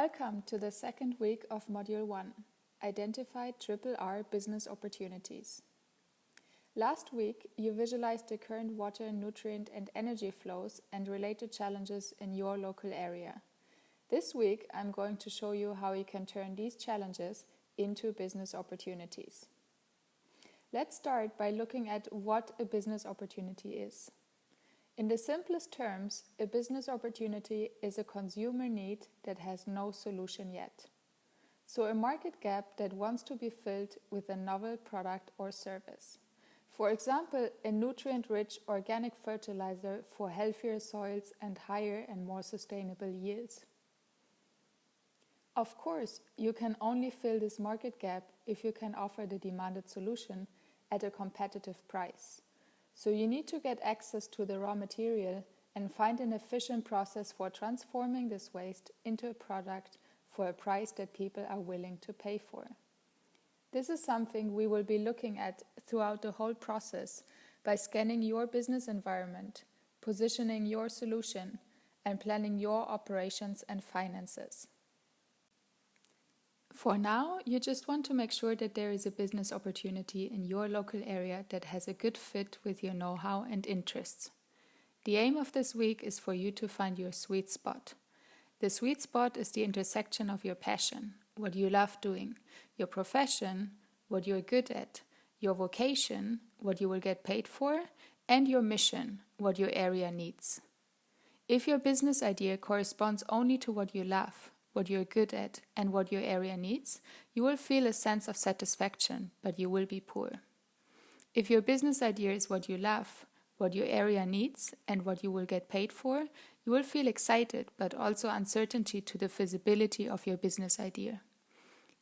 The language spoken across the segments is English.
Welcome to the second week of Module 1, Identify RRR Business Opportunities. Last week, you visualized the current water, nutrient and energy flows and related challenges in your local area. This week, I'm going to show you how you can turn these challenges into business opportunities. Let's start by looking at what a business opportunity is. In the simplest terms, a business opportunity is a consumer need that has no solution yet. So a market gap that wants to be filled with a novel product or service. For example, a nutrient-rich organic fertilizer for healthier soils and higher and more sustainable yields. Of course, you can only fill this market gap if you can offer the demanded solution at a competitive price. So you need to get access to the raw material and find an efficient process for transforming this waste into a product for a price that people are willing to pay for. This is something we will be looking at throughout the whole process by scanning your business environment, positioning your solution, and planning your operations and finances. For now, you just want to make sure that there is a business opportunity in your local area that has a good fit with your know-how and interests. The aim of this week is for you to find your sweet spot. The sweet spot is the intersection of your passion, what you love doing, your profession, what you're good at, your vocation, what you will get paid for, and your mission, what your area needs. If your business idea corresponds only to what you love, what you're good at, and what your area needs, you will feel a sense of satisfaction, but you will be poor. If your business idea is what you love, what your area needs, and what you will get paid for, you will feel excited, but also uncertainty to the feasibility of your business idea.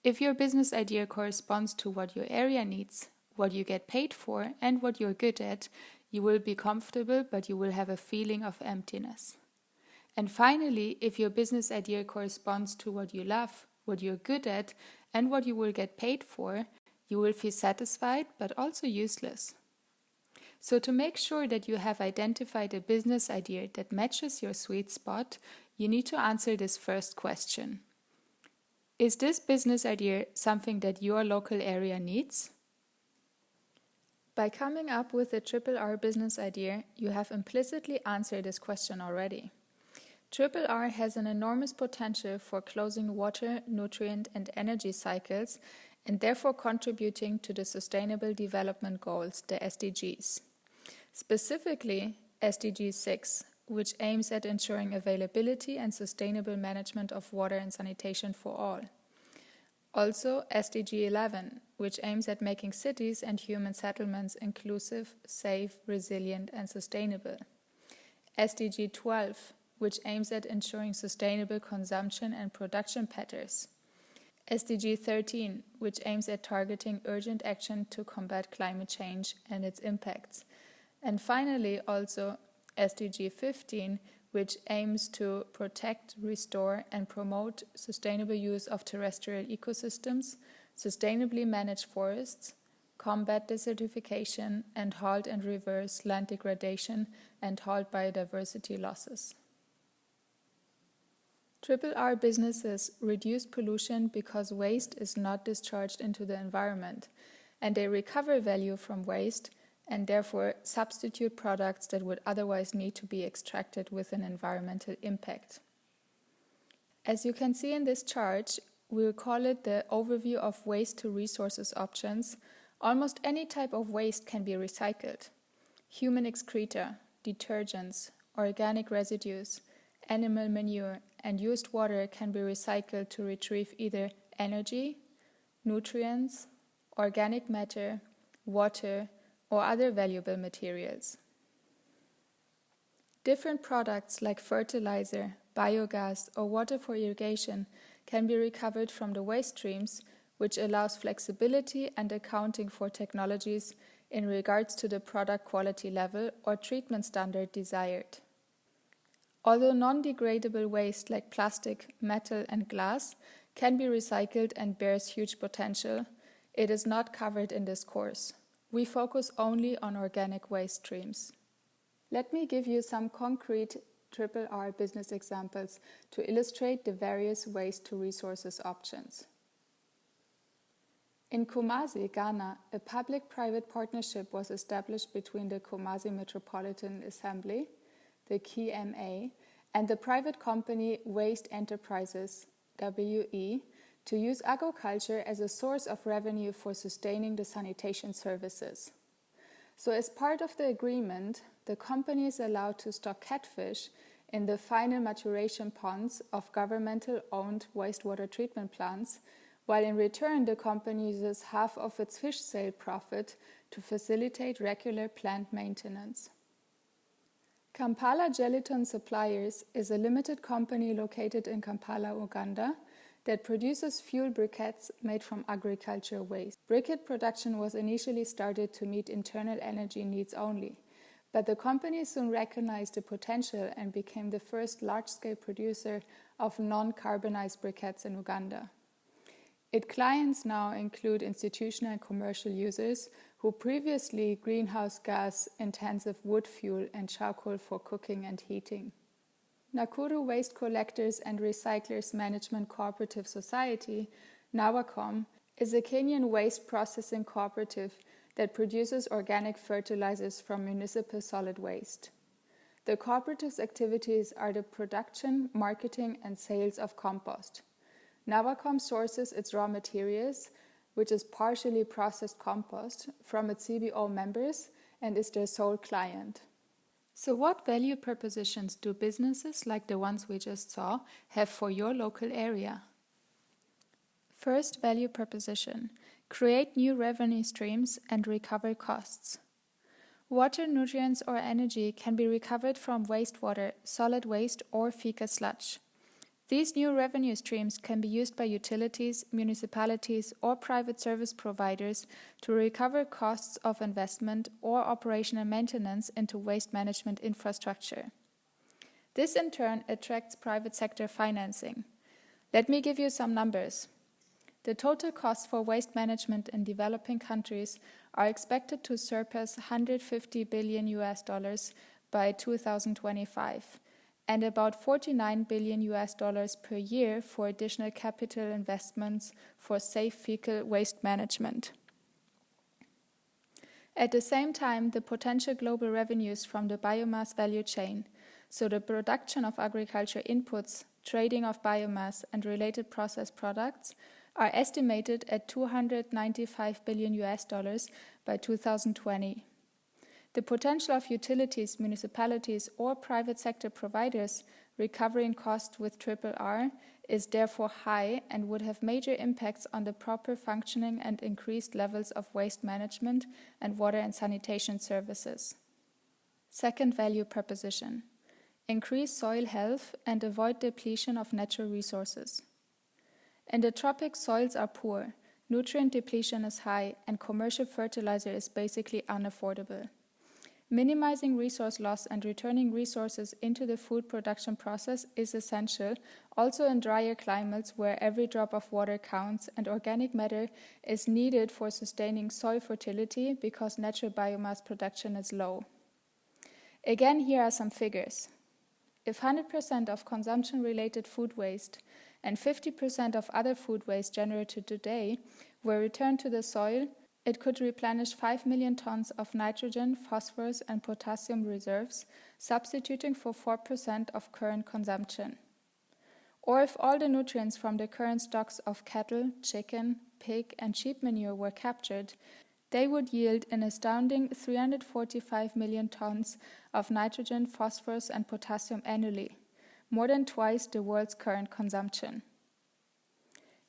If your business idea corresponds to what your area needs, what you get paid for, and what you're good at, you will be comfortable, but you will have a feeling of emptiness. And finally, if your business idea corresponds to what you love, what you're good at, and what you will get paid for, you will feel satisfied but also useless. So to make sure that you have identified a business idea that matches your sweet spot, you need to answer this first question. Is this business idea something that your local area needs? By coming up with a RRR business idea, you have implicitly answered this question already. RRR has an enormous potential for closing water, nutrient and energy cycles and therefore contributing to the Sustainable Development Goals, the SDGs. Specifically, SDG 6, which aims at ensuring availability and sustainable management of water and sanitation for all. Also, SDG 11, which aims at making cities and human settlements inclusive, safe, resilient and sustainable. SDG 12, which aims at ensuring sustainable consumption and production patterns. SDG 13, which aims at targeting urgent action to combat climate change and its impacts. And finally, also SDG 15, which aims to protect, restore, and promote sustainable use of terrestrial ecosystems, sustainably manage forests, combat desertification, and halt and reverse land degradation and halt biodiversity losses. RRR businesses reduce pollution because waste is not discharged into the environment, and they recover value from waste and therefore substitute products that would otherwise need to be extracted with an environmental impact. As you can see in this chart, we'll call it the overview of waste to resources options. Almost any type of waste can be recycled. Human excreta, detergents, organic residues, animal manure, and used water can be recycled to retrieve either energy, nutrients, organic matter, water, or other valuable materials. Different products like fertilizer, biogas, or water for irrigation can be recovered from the waste streams, which allows flexibility and accounting for technologies in regards to the product quality level or treatment standard desired. Although non-degradable waste like plastic, metal and glass can be recycled and bears huge potential, it is not covered in this course. We focus only on organic waste streams. Let me give you some concrete RRR business examples to illustrate the various waste to resources options. In Kumasi, Ghana, a public-private partnership was established between the Kumasi Metropolitan Assembly, the KMA, and the private company Waste Enterprises, WE, to use agriculture as a source of revenue for sustaining the sanitation services. So as part of the agreement, the company is allowed to stock catfish in the final maturation ponds of governmental-owned wastewater treatment plants, while in return the company uses half of its fish sale profit to facilitate regular plant maintenance. Kampala Gelatin Suppliers is a limited company located in Kampala, Uganda, that produces fuel briquettes made from agriculture waste. Briquette production was initially started to meet internal energy needs only, but the company soon recognized the potential and became the first large-scale producer of non-carbonized briquettes in Uganda. Its clients now include institutional and commercial users who previously greenhouse gas-intensive wood fuel and charcoal for cooking and heating. Nakuru Waste Collectors and Recyclers Management Cooperative Society, NAWACOM, is a Kenyan waste processing cooperative that produces organic fertilizers from municipal solid waste. The cooperative's activities are the production, marketing, and sales of compost. NAWACOM sources its raw materials, which is partially processed compost, from its CBO members and is their sole client. So what value propositions do businesses like the ones we just saw have for your local area? First value proposition: create new revenue streams and recover costs. Water, nutrients, or energy can be recovered from wastewater, solid waste, or fecal sludge. These new revenue streams can be used by utilities, municipalities, or private service providers to recover costs of investment or operation and maintenance into waste management infrastructure. This in turn attracts private sector financing. Let me give you some numbers. The total costs for waste management in developing countries are expected to surpass $150 billion by 2025. And about $49 billion per year for additional capital investments for safe fecal waste management. At the same time, the potential global revenues from the biomass value chain, so the production of agriculture inputs, trading of biomass, and related processed products, are estimated at $295 billion by 2020. The potential of utilities, municipalities, or private sector providers recovering costs with RRR is therefore high and would have major impacts on the proper functioning and increased levels of waste management and water and sanitation services. Second value proposition: increase soil health and avoid depletion of natural resources. In the tropics, soils are poor, nutrient depletion is high, and commercial fertilizer is basically unaffordable. Minimizing resource loss and returning resources into the food production process is essential, also in drier climates where every drop of water counts and organic matter is needed for sustaining soil fertility because natural biomass production is low. Again, here are some figures. If 100% of consumption-related food waste and 50% of other food waste generated today were returned to the soil, it could replenish 5 million tons of nitrogen, phosphorus, and potassium reserves, substituting for 4% of current consumption. Or if all the nutrients from the current stocks of cattle, chicken, pig, and sheep manure were captured, they would yield an astounding 345 million tons of nitrogen, phosphorus, and potassium annually, more than twice the world's current consumption.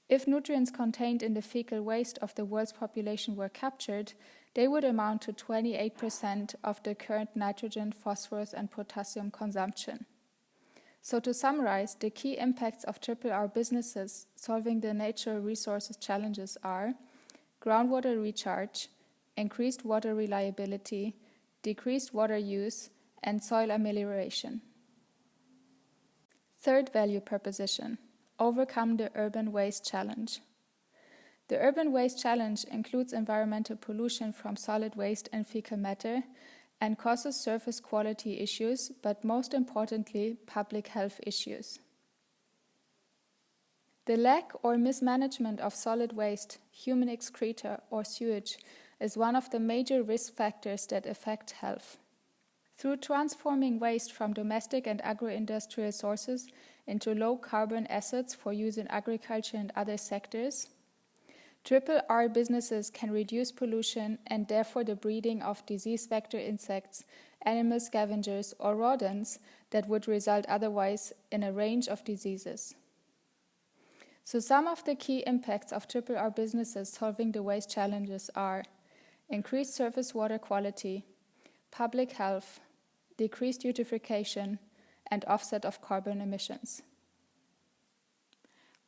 If nutrients contained in the fecal waste of the world's population were captured, they would amount to 28% of the current nitrogen, phosphorus, and potassium consumption. So to summarize, the key impacts of RRR businesses solving the natural resources challenges are groundwater recharge, increased water reliability, decreased water use, and soil amelioration. Third value proposition: overcome the urban waste challenge. The urban waste challenge includes environmental pollution from solid waste and fecal matter, and causes surface quality issues, but most importantly, public health issues. The lack or mismanagement of solid waste, human excreta, or sewage is one of the major risk factors that affect health. Through transforming waste from domestic and agro-industrial sources into low-carbon assets for use in agriculture and other sectors, RRR businesses can reduce pollution and therefore the breeding of disease vector insects, animal scavengers, or rodents that would result otherwise in a range of diseases. So some of the key impacts of RRR businesses solving the waste challenges are increased surface water quality, public health, decreased eutrophication, and offset of carbon emissions.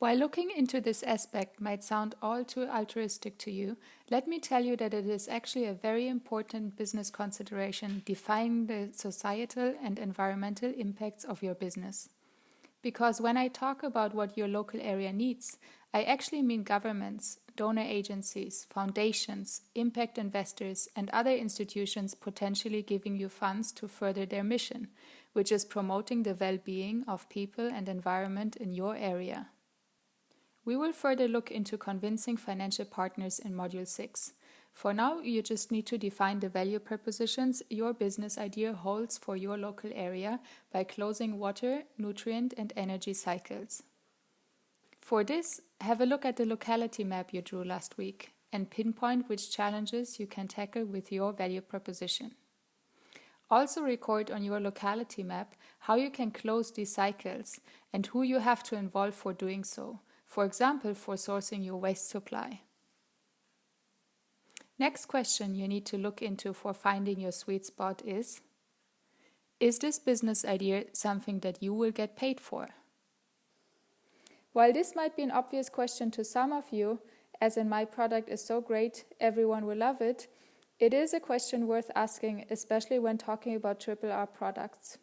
While looking into this aspect might sound all too altruistic to you, let me tell you that it is actually a very important business consideration defining the societal and environmental impacts of your business. Because when I talk about what your local area needs, I actually mean governments, donor agencies, foundations, impact investors, and other institutions potentially giving you funds to further their mission, which is promoting the well-being of people and environment in your area. We will further look into convincing financial partners in Module 6. For now, you just need to define the value propositions your business idea holds for your local area by closing water, nutrient, and energy cycles. For this, have a look at the locality map you drew last week and pinpoint which challenges you can tackle with your value proposition. Also record on your locality map how you can close these cycles and who you have to involve for doing so, for example, for sourcing your waste supply. Next question you need to look into for finding your sweet spot is this business idea something that you will get paid for? While this might be an obvious question to some of you, as in my product is so great, everyone will love it, it is a question worth asking, especially when talking about RRR products.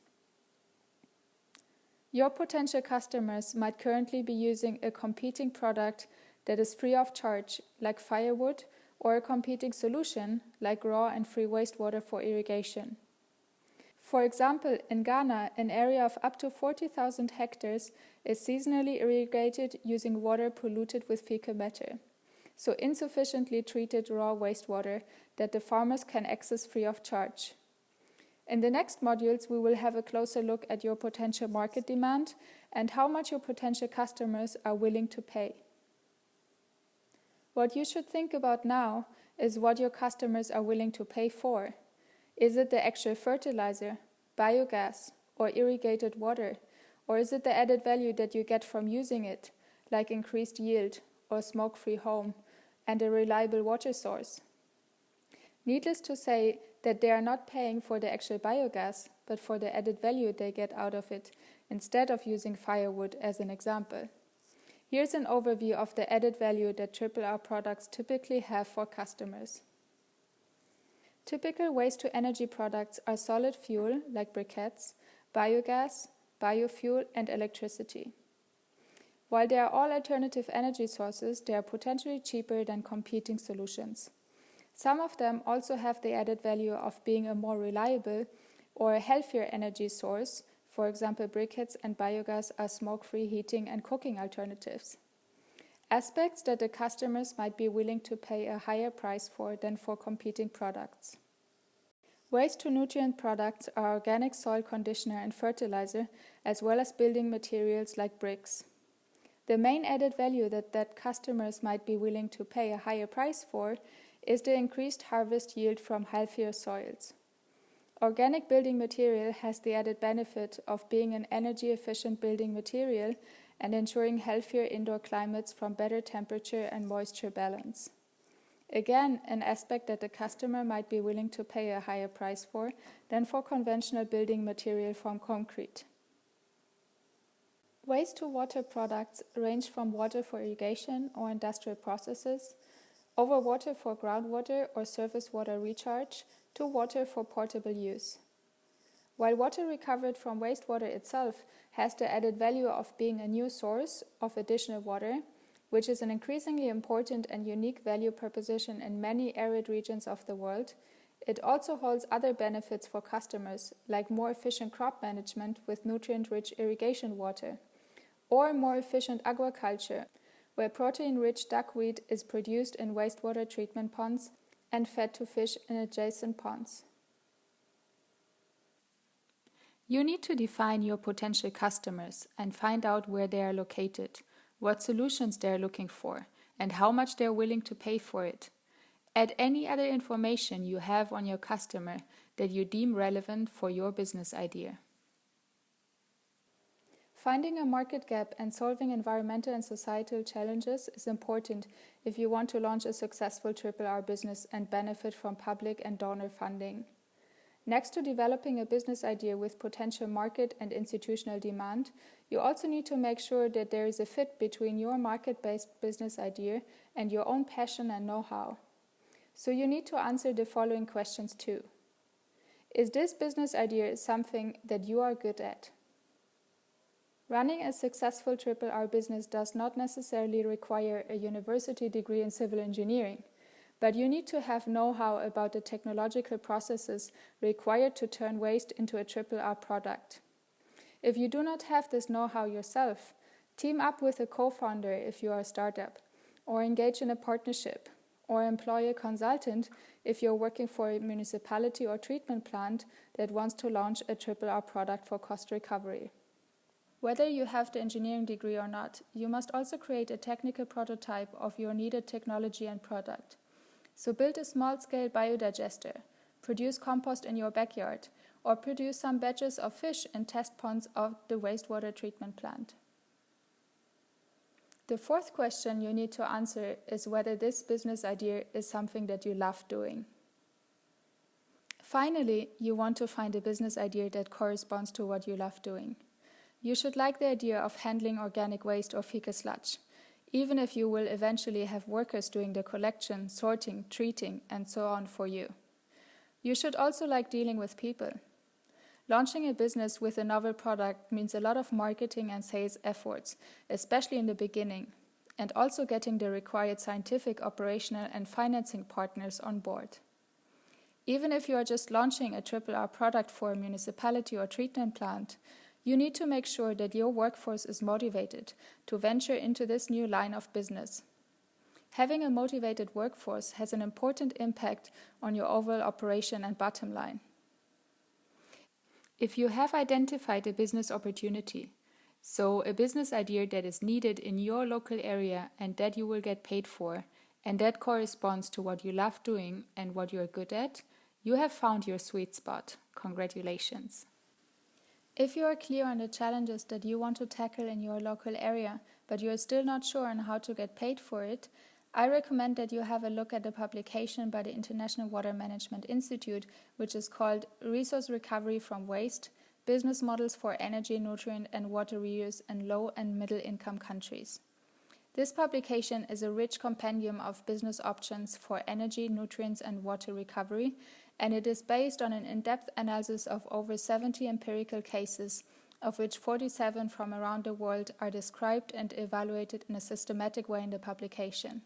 Your potential customers might currently be using a competing product that is free of charge, like firewood, or a competing solution, like raw and free wastewater for irrigation. For example, in Ghana, an area of up to 40,000 hectares is seasonally irrigated using water polluted with fecal matter, so insufficiently treated raw wastewater that the farmers can access free of charge. In the next modules, we will have a closer look at your potential market demand and how much your potential customers are willing to pay. What you should think about now is what your customers are willing to pay for. Is it the actual fertilizer, biogas, or irrigated water? Or is it the added value that you get from using it, like increased yield or smoke-free home and a reliable water source? Needless to say that they are not paying for the actual biogas, but for the added value they get out of it, instead of using firewood as an example. Here's an overview of the added value that RRR products typically have for customers. Typical waste-to-energy products are solid fuel, like briquettes, biogas, biofuel, and electricity. While they are all alternative energy sources, they are potentially cheaper than competing solutions. Some of them also have the added value of being a more reliable or a healthier energy source. For example, briquettes and biogas are smoke-free heating and cooking alternatives. Aspects that the customers might be willing to pay a higher price for than for competing products. Waste-to-nutrient products are organic soil conditioner and fertilizer, as well as building materials like bricks. The main added value that customers might be willing to pay a higher price for is the increased harvest yield from healthier soils. Organic building material has the added benefit of being an energy-efficient building material and ensuring healthier indoor climates from better temperature and moisture balance. Again, an aspect that the customer might be willing to pay a higher price for than for conventional building material from concrete. Waste-to-water products range from water for irrigation or industrial processes, over water for groundwater or surface water recharge, to water for portable use. While water recovered from wastewater itself has the added value of being a new source of additional water, which is an increasingly important and unique value proposition in many arid regions of the world, It also holds other benefits for customers, like more efficient crop management with nutrient-rich irrigation water, or more efficient aquaculture, where protein-rich duckweed is produced in wastewater treatment ponds and fed to fish in adjacent ponds. You need to define your potential customers and find out where they are located, what solutions they are looking for, and how much they are willing to pay for it. Add any other information you have on your customer that you deem relevant for your business idea. Finding a market gap and solving environmental and societal challenges is important if you want to launch a successful RRR business and benefit from public and donor funding. Next to developing a business idea with potential market and institutional demand, you also need to make sure that there is a fit between your market-based business idea and your own passion and know-how. So you need to answer the following questions too. Is this business idea something that you are good at? Running a successful RRR business does not necessarily require a university degree in civil engineering, but you need to have know-how about the technological processes required to turn waste into a RRR product. If you do not have this know-how yourself, team up with a co-founder if you are a startup, or engage in a partnership, or employ a consultant if you're working for a municipality or treatment plant that wants to launch a RRR product for cost recovery. Whether you have the engineering degree or not, you must also create a technical prototype of your needed technology and product. So build a small-scale biodigester, produce compost in your backyard, or produce some batches of fish in test ponds of the wastewater treatment plant. The fourth question you need to answer is whether this business idea is something that you love doing. Finally, you want to find a business idea that corresponds to what you love doing. You should like the idea of handling organic waste or fecal sludge, even if you will eventually have workers doing the collection, sorting, treating, and so on for you. You should also like dealing with people. Launching a business with a novel product means a lot of marketing and sales efforts, especially in the beginning, and also getting the required scientific, operational, and financing partners on board. Even if you are just launching a RRR product for a municipality or treatment plant, you need to make sure that your workforce is motivated to venture into this new line of business. Having a motivated workforce has an important impact on your overall operation and bottom line. If you have identified a business opportunity, so a business idea that is needed in your local area and that you will get paid for, and that corresponds to what you love doing and what you're good at, you have found your sweet spot. Congratulations. If you are clear on the challenges that you want to tackle in your local area, but you are still not sure on how to get paid for it, I recommend that you have a look at the publication by the International Water Management Institute, which is called Resource Recovery from Waste, Business Models for Energy, Nutrient and Water Reuse in Low and Middle Income Countries. This publication is a rich compendium of business options for energy, nutrients and water recovery, and it is based on an in-depth analysis of over 70 empirical cases, of which 47 from around the world are described and evaluated in a systematic way in the publication.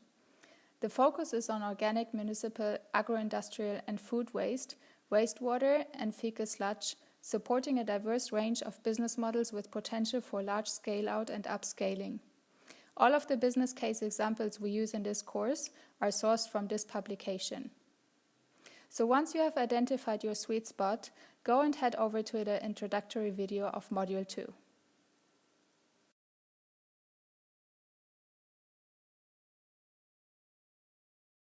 The focus is on organic, municipal, agro-industrial and food waste, wastewater and fecal sludge, supporting a diverse range of business models with potential for large scale-out and upscaling. All of the business case examples we use in this course are sourced from this publication. So once you have identified your sweet spot, go and head over to the introductory video of Module 2.